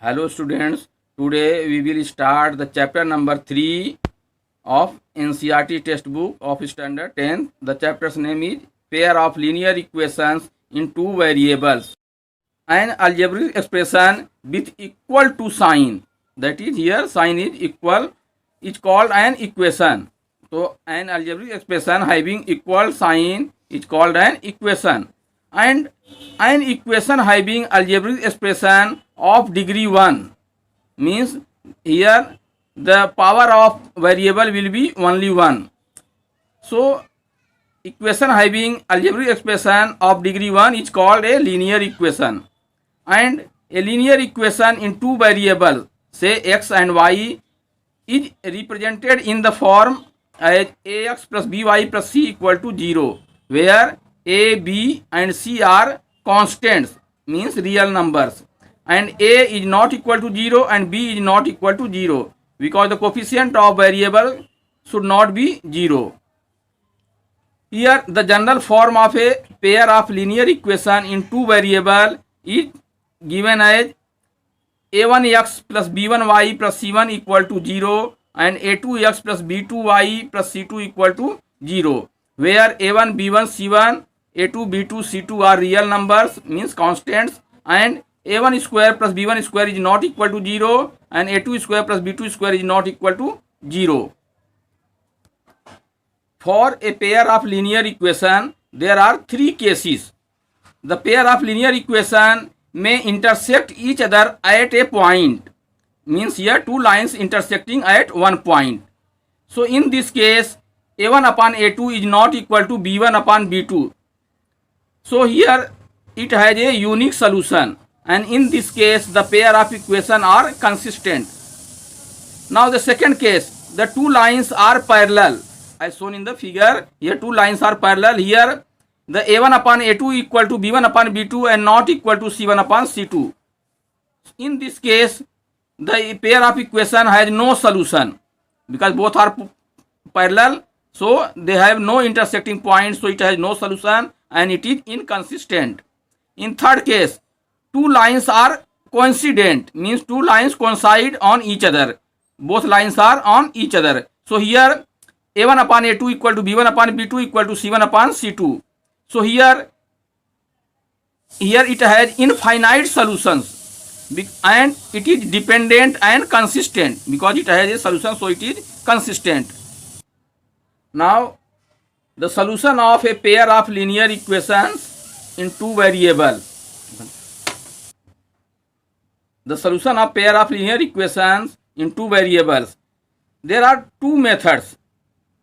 Hello students, today we will start the chapter number 3 of NCERT textbook of standard 10th. The chapter's name is pair of linear equations in two variables. An algebraic expression with equal to sign, that is here sign is equal, is called an equation. So an algebraic expression having equal sign is called an equation, and an equation having algebraic expression of degree 1 means here the power of variable will be only 1. So equation having algebraic expression of degree 1 is called a linear equation, and a linear equation in two variables, say x and y, is represented in the form as ax plus by plus c equal to 0, where a, b and c are constants, means real numbers, and a is not equal to 0 and b is not equal to 0 because the coefficient of variable should not be 0. Here the general form of a pair of linear equation in two variable is given as a1x plus b1y plus c1 equal to 0 and a2x plus b2y plus c2 equal to 0, where a1 b1 c1 a2 b2 c2 are real numbers, means constants, and a1 square plus b1 square is not equal to 0 and a2 square plus b2 square is not equal to 0. For a pair of linear equation, there are three cases. The pair of linear equation may intersect each other at a point, means here two lines intersecting at one point. So in this case, a1 upon a2 is not equal to b1 upon b2. So here it has a unique solution, and in this case the pair of equations are consistent. Now the second case, the two lines are parallel, as shown in the figure. Here two lines are parallel. Here the a1 upon a2 equal to b1 upon b2 and not equal to c1 upon c2. In this case the pair of equation has no solution because both are parallel, so they have no intersecting points, so it has no solution and it is inconsistent. In third case, two lines are coincident, means two lines coincide on each other, both lines are on each other. So here a1 upon a2 equal to b1 upon b2 equal to c1 upon c2. So here it has infinite solutions and it is dependent and consistent because it has a solution, so it is consistent. Now the solution of a pair of linear equations in two variables. The solution of pair of linear equations in two variables. There are two methods.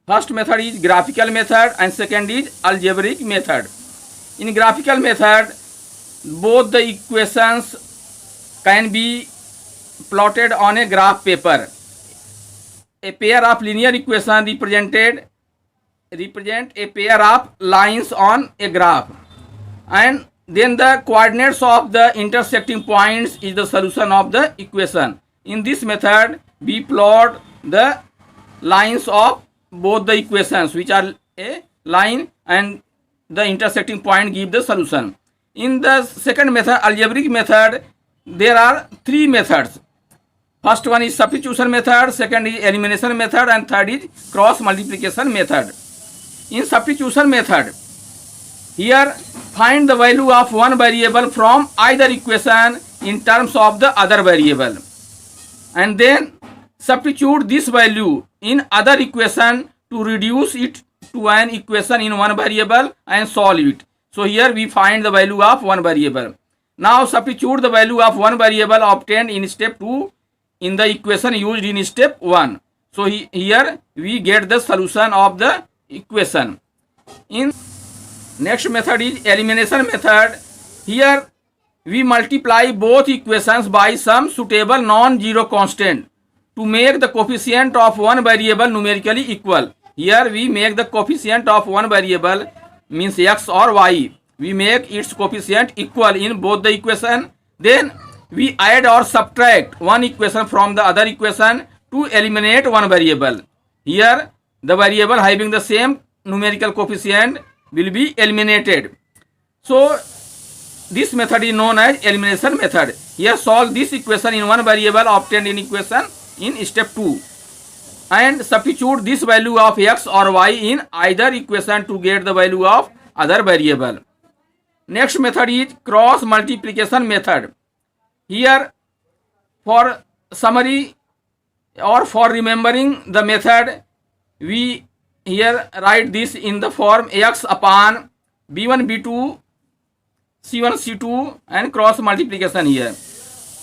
First method is graphical method and second is algebraic method. In graphical method, both the equations can be plotted on a graph paper. A pair of linear equations represent a pair of lines on a graph, and then the coordinates of the intersecting points is the solution of the equation. In this method we plot the lines of both the equations, which are a line, and the intersecting point give the solution. In the second method, algebraic method, there are three methods. First one is substitution method, second is elimination method, and third is cross multiplication method. In substitution method, here find the value of one variable from either equation in terms of the other variable, and then substitute this value in other equation to reduce it to an equation in one variable and solve it. So here we find the value of one variable. Now substitute the value of one variable obtained in step 2 in the equation used in step 1. So here we get the solution of the equation. In next method is elimination method. Here we multiply both equations by some suitable non-zero constant to make the coefficient of one variable numerically equal. Here we make the coefficient of one variable, means x or y, we make its coefficient equal in both the equation. Then we add or subtract one equation from the other equation to eliminate one variable. Here the variable having the same numerical coefficient will be eliminated. So This method is known as elimination method. Here solve this equation in one variable obtained in equation in step 2 and substitute this value of x or y in either equation to get the value of other variable. Next method is cross multiplication method. Here for summary or for remembering the method, we here write this in the form x upon b1 b2 c1 c2 and cross multiplication here.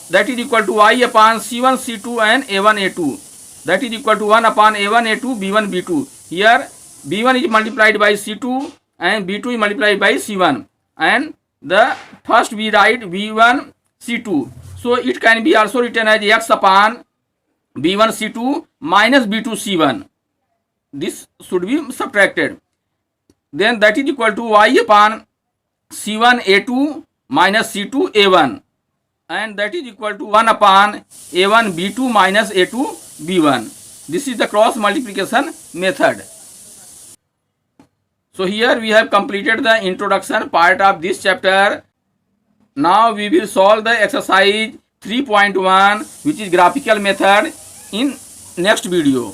That is equal to y upon c1 c2 and a1 a2. That is equal to 1 upon a1 a2 b1 b2. Here b1 is multiplied by c2 and b2 is multiplied by c1. And the first we write b1 c2. So it can be also written as x upon b1 c2 minus b2 c1. This should be subtracted. Then that is equal to y upon c1 a2 minus c2 a1. And that is equal to 1 upon a1 b2 minus a2 b1. This is the cross multiplication method. So here we have completed the introduction part of this chapter. Now we will solve the exercise 3.1, which is graphical method, in next video.